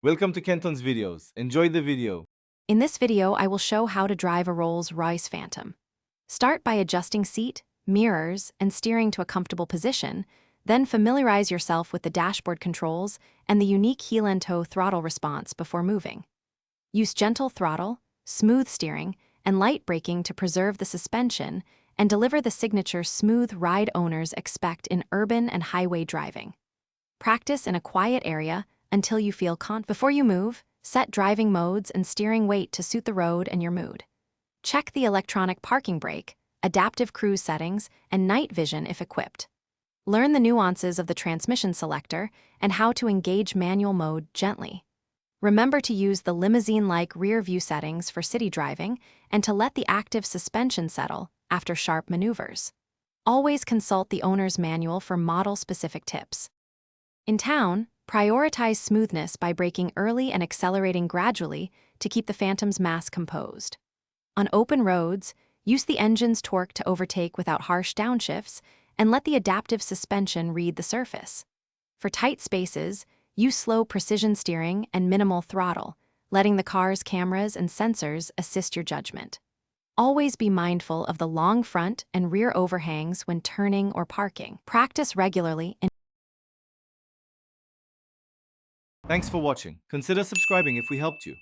Welcome to Kenton's videos. Enjoy the video. In this video, I will show how to drive a Rolls Royce Phantom. Start by adjusting seat, mirrors, and steering to a comfortable position, then familiarize yourself with the dashboard controls and the unique heel-and-toe throttle response before moving. Use gentle throttle, smooth steering, and light braking to preserve the suspension and deliver the signature smooth ride owners expect in urban and highway driving. Practice in a quiet area until you feel confident. Before you move, set driving modes and steering weight to suit the road and your mood. Check the electronic parking brake, adaptive cruise settings, and night vision if equipped. Learn the nuances of the transmission selector and how to engage manual mode gently. Remember to use the limousine-like rear view settings for city driving and to let the active suspension settle after sharp maneuvers. Always consult the owner's manual for model-specific tips. In town, prioritize smoothness by braking early and accelerating gradually to keep the Phantom's mass composed. On open roads, use the engine's torque to overtake without harsh downshifts and let the adaptive suspension read the surface. For tight spaces, use slow precision steering and minimal throttle, letting the car's cameras and sensors assist your judgment. Always be mindful of the long front and rear overhangs when turning or parking. Practice regularly and Thanks for watching. Consider subscribing if we helped you.